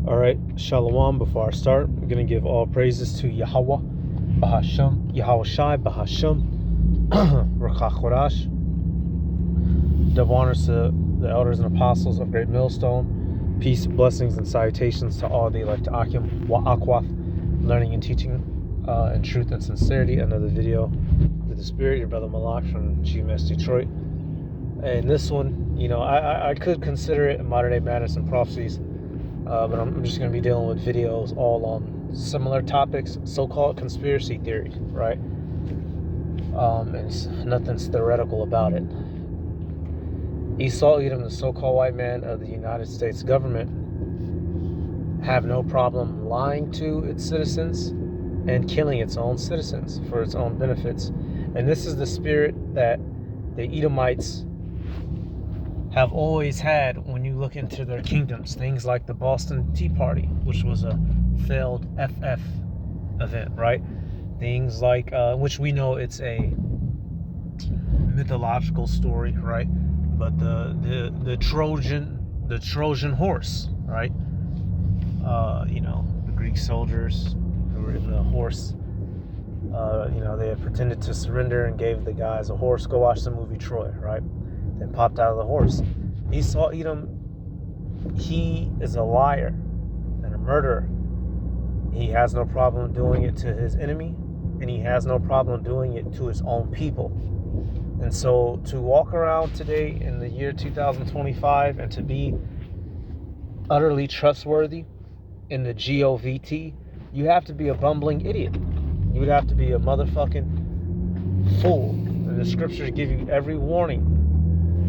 All right, Shalom. Before I start, I'm going to give all praises to Yahweh, Bahasham, Yahweh Shai, Bahasham, Rakach Korash. Double honors to the elders and apostles of Great Millstone. Peace, blessings, and salutations to all the elect Akim, Wa'akwath, learning and teaching in truth and sincerity. Another video to the Spirit, your brother Malak from GMS Detroit. And this one, I could consider it modern day madness and prophecies. But I'm just going to be dealing with videos all on similar topics, so-called conspiracy theories, right? And nothing's theoretical about it. Esau Edom, the so-called white man of the United States government, have no problem lying to its citizens and killing its own citizens for its own benefits. And this is the spirit that the Edomites have always had when you look into their kingdoms. Things like the Boston Tea Party, which was a failed FF event, right? Things like, which we know it's a mythological story, right? But the Trojan horse, right? The Greek soldiers who were in the horse, they had pretended to surrender and gave the guys a horse. Go watch the movie Troy, right? Then popped out of the horse. Esau Edom, he is a liar and a murderer. He has no problem doing it to his enemy, and he has no problem doing it to his own people. And so to walk around today in the year 2025 and to be utterly trustworthy in the govt, you have to be a bumbling idiot. You would have to be a motherfucking fool. And the scriptures give you every warning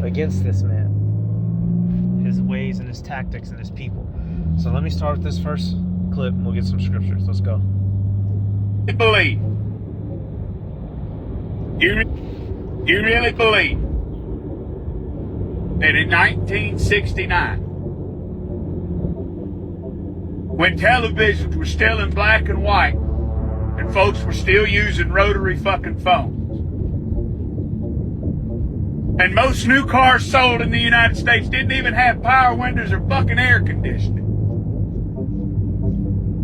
against this man, his ways and his tactics and his people. So let me start with this first clip and we'll get some scriptures. Let's go. Believe. You really believe that in 1969, when televisions were still in black and white and folks were still using rotary fucking phones, and most new cars sold in the United States didn't even have power windows or fucking air conditioning,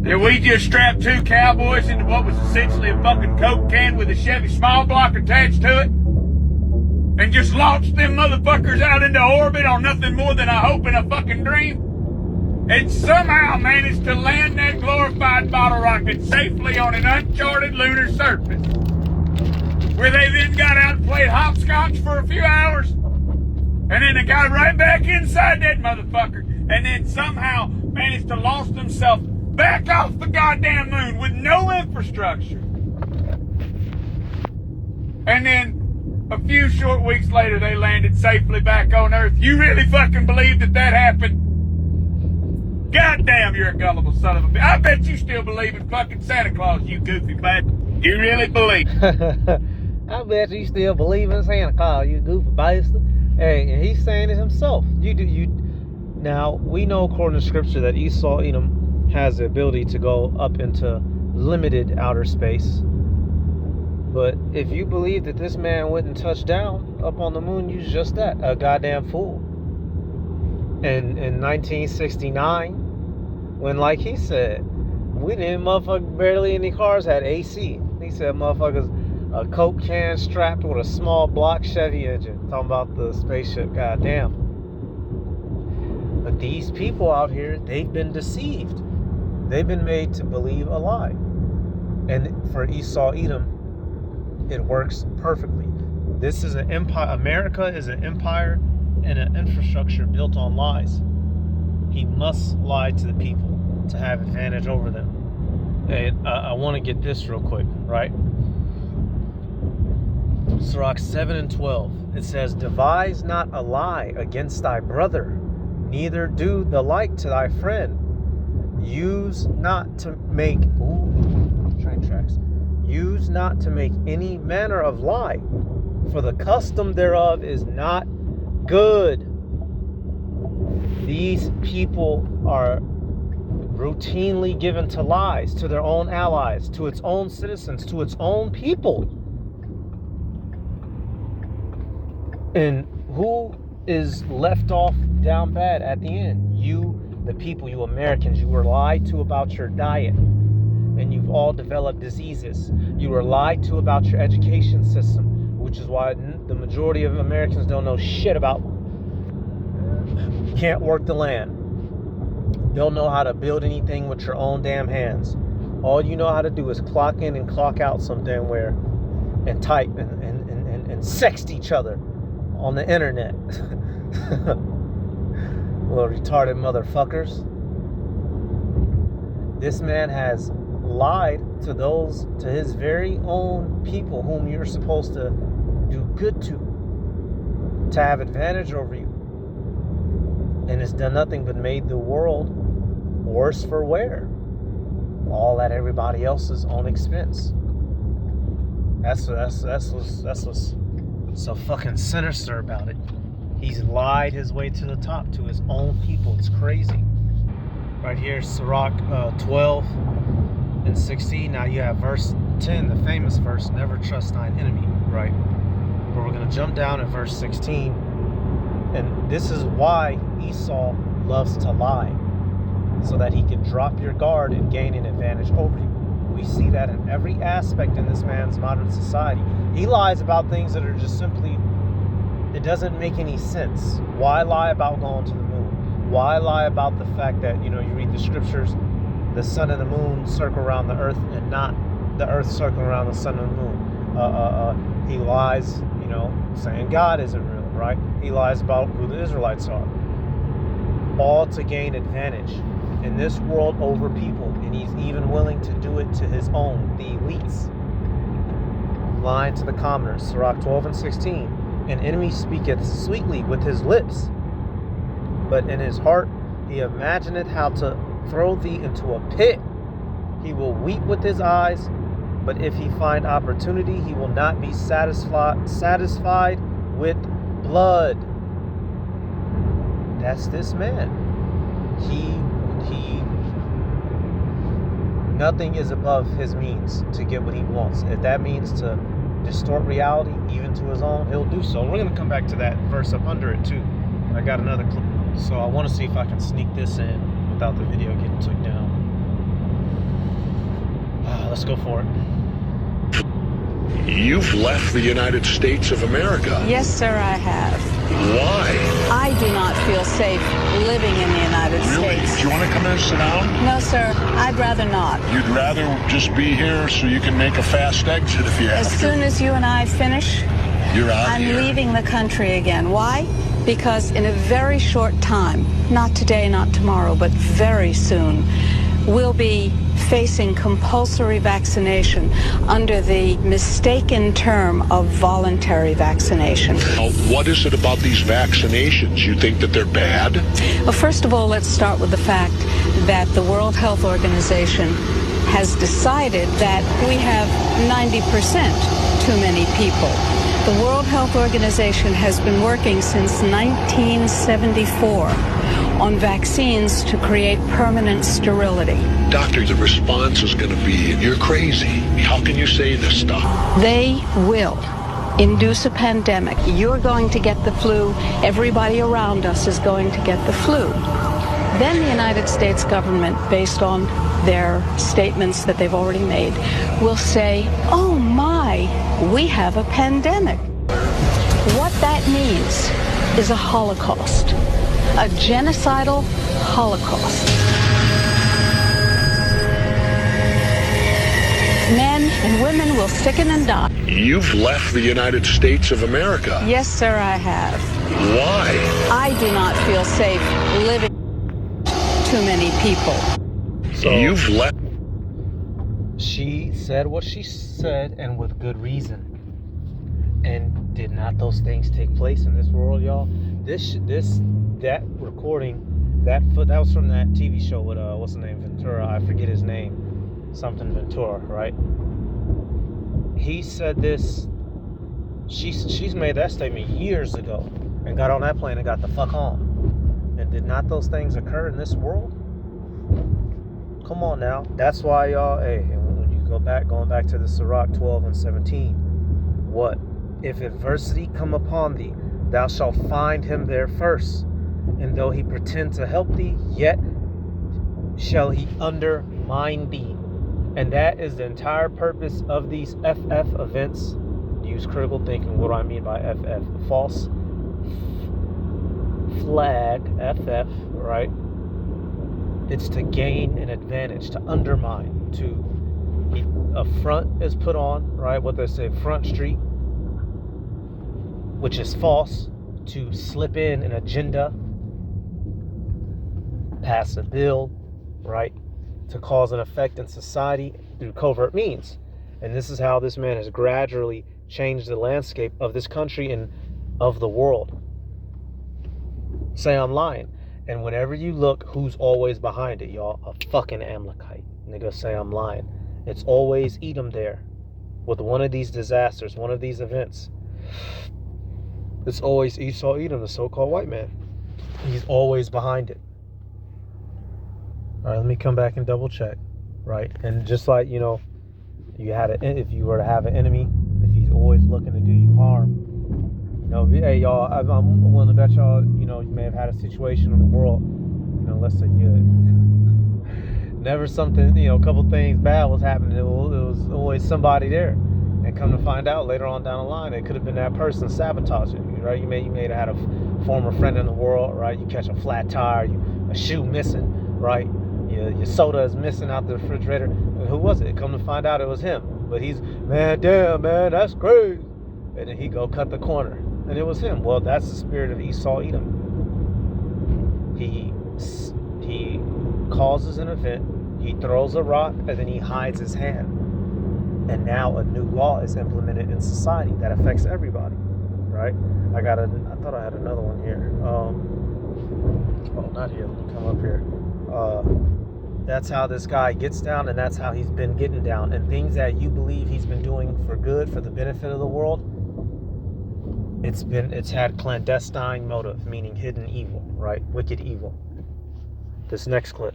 and we just strapped two cowboys into what was essentially a fucking Coke can with a Chevy small block attached to it, and just launched them motherfuckers out into orbit on nothing more than a hope and a fucking dream, and somehow managed to land that glorified bottle rocket safely on an uncharted lunar surface, where they then got out and played hopscotch for a few hours, and then they got right back inside that motherfucker, and then somehow managed to launch themselves back off the goddamn moon with no infrastructure. And then a few short weeks later, they landed safely back on Earth. You really fucking believe that happened? Goddamn, you're a gullible son of a bitch. I bet you still believe in fucking Santa Claus, you goofy bastard. You really believe? I bet you still believe in Santa Claus, you goofy bastard. Hey, and he's saying it himself. Now, we know according to scripture that Esau Edom has the ability to go up into limited outer space. But if you believe that this man went and touched down up on the moon, you're just that, a goddamn fool. And in 1969, when, like he said, we didn't barely any cars had AC. He said motherfuckers, a Coke can strapped with a small block Chevy engine. Talking about the spaceship, goddamn. But these people out here, they've been deceived. They've been made to believe a lie. And for Esau Edom, it works perfectly. This is an empire. America is an empire and an infrastructure built on lies. He must lie to the people to have advantage over them. And I want to get this real quick, right? Sirach 7 and 12. It says, devise not a lie against thy brother, neither do the like to thy friend. Use not to make train tracks. Use not to make any manner of lie, for the custom thereof is not good. These people are routinely given to lies, to their own allies, to its own citizens, to its own people. And who is left off down bad at the end? You The people, you Americans, you were lied to about your diet, and you've all developed diseases. You were lied to about your education system, which is why the majority of Americans don't know shit about, can't work the land, don't know how to build anything with your own damn hands. All you know how to do is clock in and clock out some damn where and type and sext each other on the internet. Little retarded motherfuckers. This man has lied to his very own people whom you're supposed to do good to have advantage over you. And it's done nothing but made the world worse for wear. All at everybody else's own expense. That's what's so fucking sinister about it. He's lied his way to the top to his own people. It's crazy. Right here, Sirach 12 and 16. Now you have verse 10, the famous verse, never trust thine enemy, right? But we're going to jump down at verse 16. And this is why Esau loves to lie, so that he can drop your guard and gain an advantage over you. We see that in every aspect in this man's modern society. He lies about things that are just simply, it doesn't make any sense. Why lie about going to the moon? Why lie about the fact that, you read the scriptures, the sun and the moon circle around the earth and not the earth circling around the sun and the moon? He lies, saying God isn't real, right? He lies about who the Israelites are. All to gain advantage in this world over people, and he's even willing to do it to his own, the elites. Lying to the commoners, Sirach 12 and 16. An enemy speaketh sweetly with his lips, but in his heart he imagineth how to throw thee into a pit. He will weep with his eyes, but if he find opportunity, he will not be satisfied with blood. That's this man. Nothing is above his means to get what he wants. If that means to distort reality, even to his own, he'll do so. And we're going to come back to that verse up under it too. I got another clip. So I want to see if I can sneak this in without the video getting took down. Let's go for it. You've left the United States of America. Yes, sir, I have. Why? I do not feel safe living in the United Really? States. Do you want to come in and sit down? No, sir, I'd rather not. You'd rather just be here so you can make a fast exit if you have As to. soon as you and I finish, You're out I'm here. leaving the country again. Why? Because in a very short time, not today, not tomorrow, but very soon, we'll be facing compulsory vaccination under the mistaken term of voluntary vaccination. Now, what is it about these vaccinations? You think that they're bad? Well, first of all, let's start with the fact that the World Health Organization has decided that we have 90% too many people. The World Health Organization has been working since 1974 on vaccines to create permanent sterility. Doctor, the response is going to be, you're crazy. How can you say this stuff? They will induce a pandemic. You're going to get the flu. Everybody around us is going to get the flu. Then the United States government, based on their statements that they've already made, will say, oh my, we have a pandemic. What that means is a Holocaust, a genocidal Holocaust. Men and women will sicken and die. You've left the United States of America. Yes, sir, I have. Why? I do not feel safe living too many people. So You've left. she said what she said, and with good reason. And did not those things take place in this world, y'all? That recording, that was from that TV show with what's the name, Ventura? I forget his name, something Ventura, right? He said this. She's made that statement years ago, and got on that plane and got the fuck on. And did not those things occur in this world? Come on now. That's why y'all, hey, when you going back to the Sirach 12 and 17, what? If adversity come upon thee, thou shalt find him there first. And though he pretend to help thee, yet shall he undermine thee. And that is the entire purpose of these FF events. Use critical thinking. What do I mean by FF? False flag, FF, right? It's to gain an advantage, to undermine, to a front is put on, right? What they say, front street, which is false, to slip in an agenda, pass a bill, right? To cause an effect in society through covert means. And this is how this man has gradually changed the landscape of this country and of the world. Say I'm lying. And whenever you look, who's always behind it, y'all? A fucking Amalekite. Nigga, say I'm lying. It's always Edom there. With one of these disasters, one of these events. It's always Esau Edom, the so-called white man. He's always behind it. All right, let me come back and double check. Right? And just like, you know, if you were to have an enemy, if he's always looking to do you harm, you know, hey, y'all, I'm willing to bet y'all, you know, you may have had a situation in the world, you know, let's say never something, you know, a couple things bad was happening. It was always somebody there. And come to find out later on down the line, it could have been that person sabotaging you, right? You may have had a former friend in the world, right? You catch a flat tire, a shoe missing, right? Your soda is missing out the refrigerator. And who was it? Come to find out it was him. But he's, man, damn, man, that's crazy. And then he go cut the corner. And it was him. Well, that's the spirit of Esau Edom. He causes an event, he throws a rock, and then he hides his hand. And now a new law is implemented in society that affects everybody, right? I thought I had another one here. Oh, not here. Let me come up here. That's how this guy gets down, and that's how he's been getting down. And things that you believe he's been doing for good, for the benefit of the world, it's had clandestine motive, meaning hidden evil, right? Wicked evil. This next clip.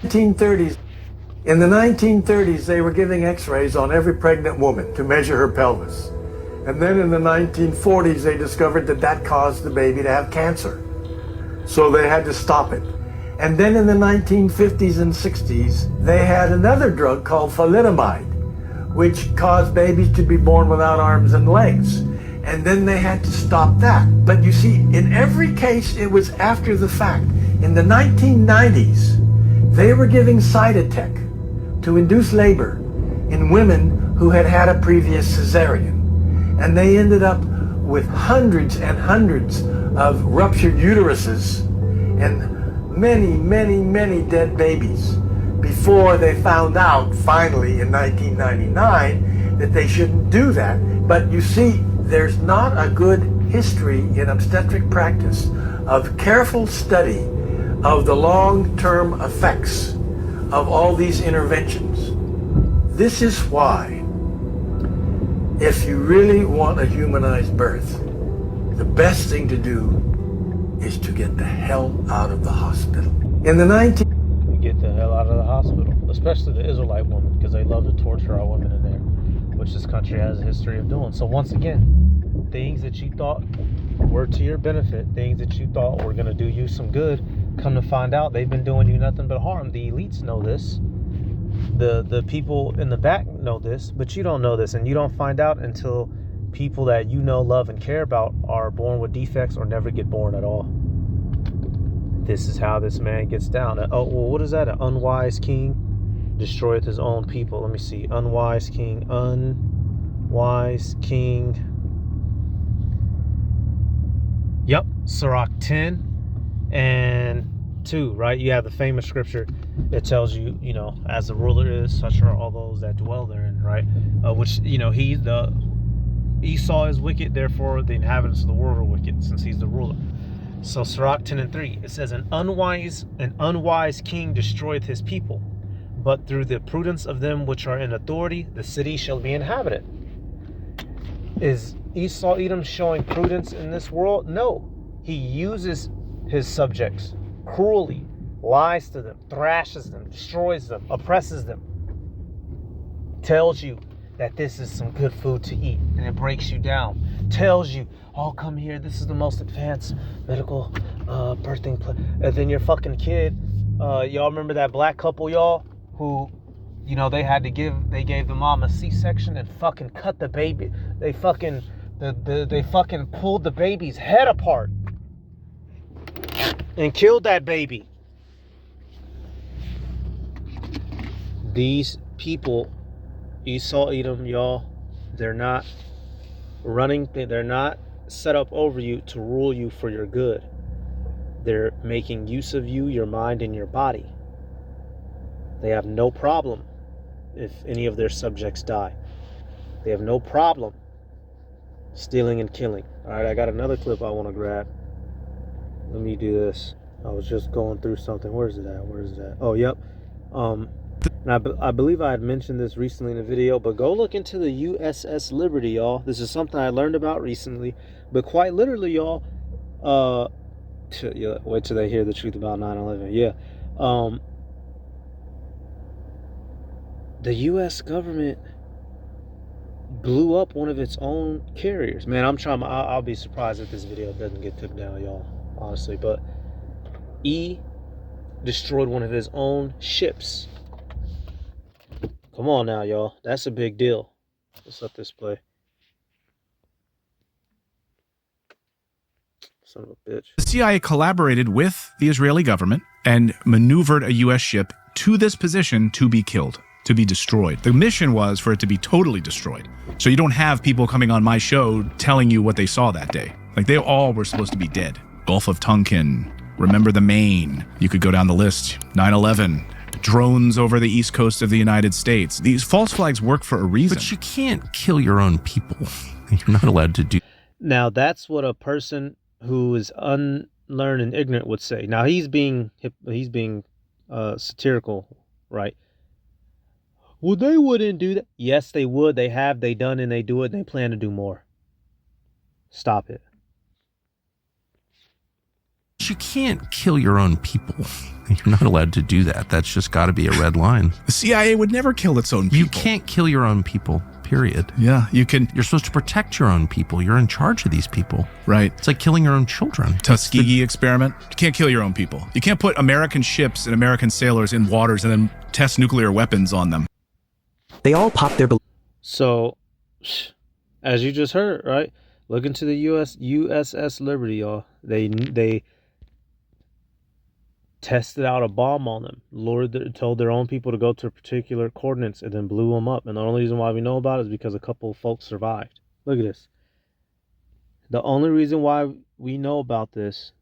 1930s. In the 1930s, they were giving x-rays on every pregnant woman to measure her pelvis. And then in the 1940s, they discovered that caused the baby to have cancer. So they had to stop it. And then in the 1950s and 60s, they had another drug called thalidomide, which caused babies to be born without arms and legs. And then they had to stop that. But you see, in every case, it was after the fact. In the 1990s, they were giving Cytotec to induce labor in women who had had a previous cesarean. And they ended up with hundreds and hundreds of ruptured uteruses and many, many, many dead babies before they found out, finally, in 1999, that they shouldn't do that. But you see, there's not a good history in obstetric practice of careful study of the long-term effects of all these interventions. This is why, if you really want a humanized birth, the best thing to do is to get the hell out of the hospital. In the Get the hell out of the hospital, especially the Israelite woman, because they love to torture our women in there, which this country has a history of doing. So once again, things that you thought were to your benefit, things that you thought were going to do you some good, come to find out they've been doing you nothing but harm. The elites know this. The people in the back know this, but you don't know this, and you don't find out until people that you know, love, and care about are born with defects or never get born at all. This is how this man gets down. Oh, well, what is that? An unwise king destroyeth his own people. Let me see. Unwise king. Yep. Sirach 10 and 2, right? You have the famous scripture that tells you, you know, as the ruler is, such are all those that dwell therein, right? Which, you know, Esau is wicked, therefore the inhabitants of the world are wicked, since he's the ruler. So Sirach 10 and 3, it says, an unwise king destroyeth his people, but through the prudence of them which are in authority, the city shall be inhabited. Is Esau Edom showing prudence in this world? No. He uses his subjects cruelly, lies to them, thrashes them, destroys them, oppresses them, tells you that this is some good food to eat, and it breaks you down. Tells you, oh, come here, this is the most advanced medical birthing place. And then your fucking kid Y'all remember that black couple, y'all, who, you know, they gave the mom a C-section and fucking cut the baby. They fucking pulled the baby's head apart and killed that baby. These people, Esau Edom, y'all, they're not set up over you to rule you for your good. They're making use of you, your mind, and your body. They have no problem if any of their subjects die. They have no problem stealing and killing. All right, I got another clip I want to grab. Let me do this. I was just going through something. Where's it at? Oh, yep. And I believe I had mentioned this recently in a video, but go look into the USS Liberty, y'all. This is something I learned about recently. But quite literally, y'all, wait till they hear the truth about 9/11. Yeah. The U.S. government blew up one of its own carriers. Man, I'll be surprised if this video doesn't get took down, y'all, honestly. But destroyed one of his own ships. Come on now, y'all. That's a big deal. Let's let this play. Son of a bitch. The CIA collaborated with the Israeli government and maneuvered a U.S. ship to this position to be killed, to be destroyed. The mission was for it to be totally destroyed. So you don't have people coming on my show telling you what they saw that day. Like, they all were supposed to be dead. Gulf of Tonkin, Remember the Maine. You could go down the list. 9/11. Drones over the east coast of the United States. These false flags work for a reason. But you can't kill your own people. You're not allowed to do. Now, that's what a person who is unlearned and ignorant would say. Now, he's being satirical, right? Well, they wouldn't do that. Yes, they would. They have. They done, and they do it. And they plan to do more. Stop it. You can't kill your own people. You're not allowed to do that. That's just got to be a red line. The CIA would never kill its own people. You can't kill your own people, period. Yeah, you can. You're supposed to protect your own people. You're in charge of these people. Right. It's like killing your own children. Tuskegee experiment. You can't kill your own people. You can't put American ships and American sailors in waters and then test nuclear weapons on them. They all pop their... So, as you just heard, right? Look into the USS Liberty, y'all. They tested out a bomb on them, told their own people to go to particular coordinates, and then blew them up. And the only reason why we know about it is because a couple of folks survived. Look at this. The only reason why we know about this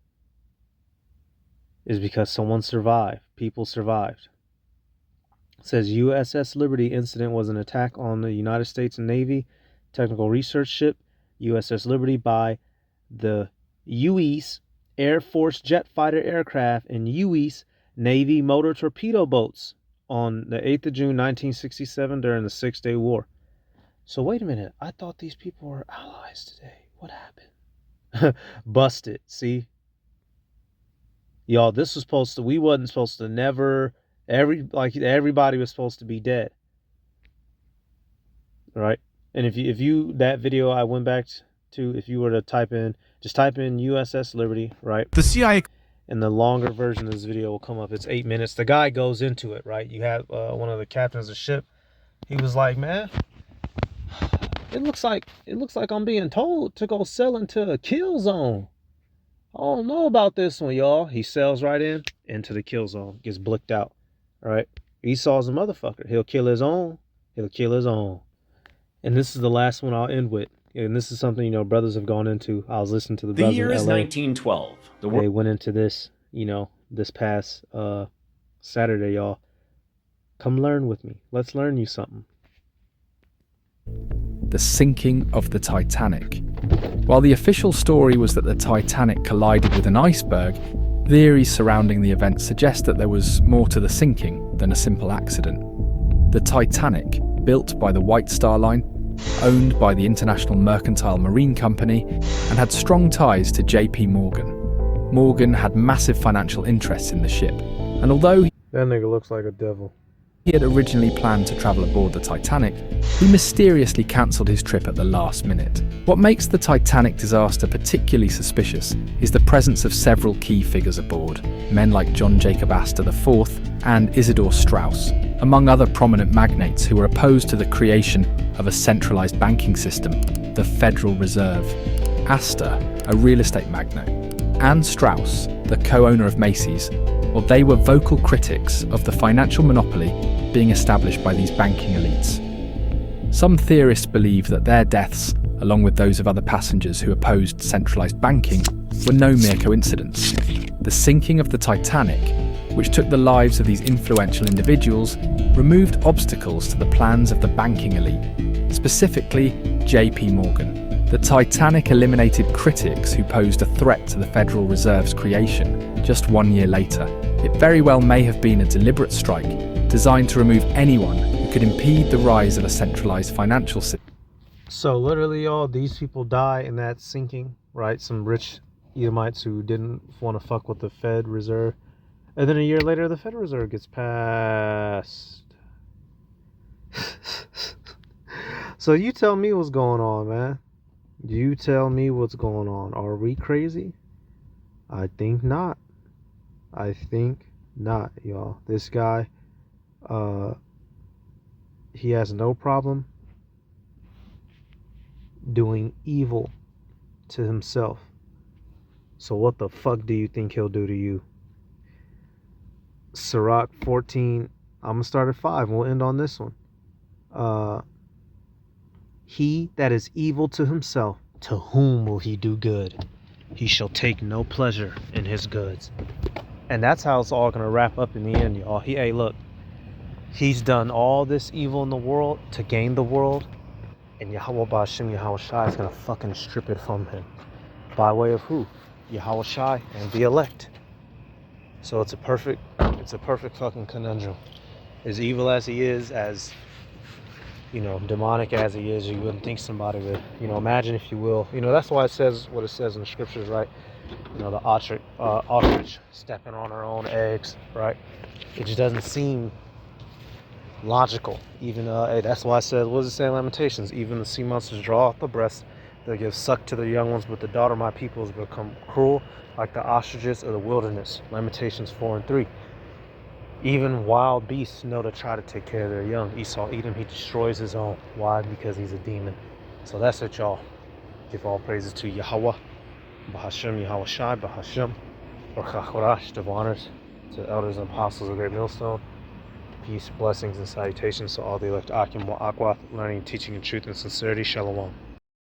is because someone survived. People survived. It says USS Liberty incident was an attack on the United States Navy technical research ship USS Liberty by the U.S. Air Force jet fighter aircraft and U.S. Navy motor torpedo boats on the 8th of June 1967 during the Six-Day War. So wait a minute, I thought these people were allies today. What happened? Busted. See, y'all, this was supposed to. We wasn't supposed to. Never. Everybody was supposed to be dead. Right. And if you that video I went back to, if you were to type in USS Liberty, right? The CIA. And the longer version of this video will come up. It's 8 minutes. The guy goes into it, right? You have one of the captains of the ship. He was like, man, it looks like I'm being told to go sell into a kill zone. I don't know about this one, y'all. He sails right into the kill zone, gets blicked out. All right. Esau's a motherfucker. He'll kill his own. And this is the last one I'll end with. And this is something, brothers have gone into. I was listening to the brothers in LA. The year is 1912. They went into this, this past Saturday, y'all. Come learn with me. Let's learn you something. The sinking of the Titanic. While the official story was that the Titanic collided with an iceberg, theories surrounding the event suggest that there was more to the sinking than a simple accident. The Titanic, built by the White Star Line, owned by the International Mercantile Marine Company, and had strong ties to J.P. Morgan. Morgan had massive financial interests in the ship, and although that nigga looks like a devil. He had originally planned to travel aboard the Titanic, he mysteriously cancelled his trip at the last minute. What makes the Titanic disaster particularly suspicious is the presence of several key figures aboard, men like John Jacob Astor IV and Isidor Straus, among other prominent magnates who were opposed to the creation of a centralised banking system, the Federal Reserve. Astor, a real estate magnate, and Straus, the co-owner of Macy's, well, they were vocal critics of the financial monopoly being established by these banking elites. Some theorists believe that their deaths, along with those of other passengers who opposed centralised banking, were no mere coincidence. The sinking of the Titanic, which took the lives of these influential individuals, removed obstacles to the plans of the banking elite, specifically J.P. Morgan. The Titanic eliminated critics who posed a threat to the Federal Reserve's creation just 1 year later. It very well may have been a deliberate strike designed to remove anyone who could impede the rise of a centralized financial system. So literally, y'all, these people die in that sinking, right? Some rich Edomites who didn't want to fuck with the Fed Reserve. And then a year later, the Federal Reserve gets passed. So you tell me what's going on, man. You tell me what's going on. Are we crazy? I think not. I think not, y'all. This guy, he has no problem doing evil to himself. So what the fuck do you think he'll do to you? Sirach 14, I'm going to start at 5. We'll end on this one. He that is evil to himself, to whom will he do good? He shall take no pleasure in his goods. And that's how it's all going to wrap up in the end, y'all. Hey, look, he's done all this evil in the world to gain the world, and Yahweh Ba'Shem Yahweh Shai is going to fucking strip it from him. By way of who? Yahweh Shai and the elect. So it's a perfect fucking conundrum. As evil as he is, as, you know, demonic as he is, you wouldn't think somebody would, you know, imagine, if you will. You know, that's why it says what it says in the scriptures, right? You know, the ostrich stepping on her own eggs, right? It just doesn't seem logical. Even, hey, that's why I said, what does it say in Lamentations? Even the sea monsters draw off the breast, they give suck to their young ones, but the daughter of my people has become cruel, like the ostriches of the wilderness. Lamentations 4:3. Even wild beasts know to try to take care of their young. Esau, Edom, he destroys his own. Why? Because he's a demon. So that's it, y'all. Give all praises to Yahweh, Bahashem, Yahweh Shai, Bahashem, Baruch divine honors to elders and apostles of Great Millstone. Peace, blessings, and salutations to all the elect Akim, Akwath, learning, teaching in truth and sincerity. Shalom.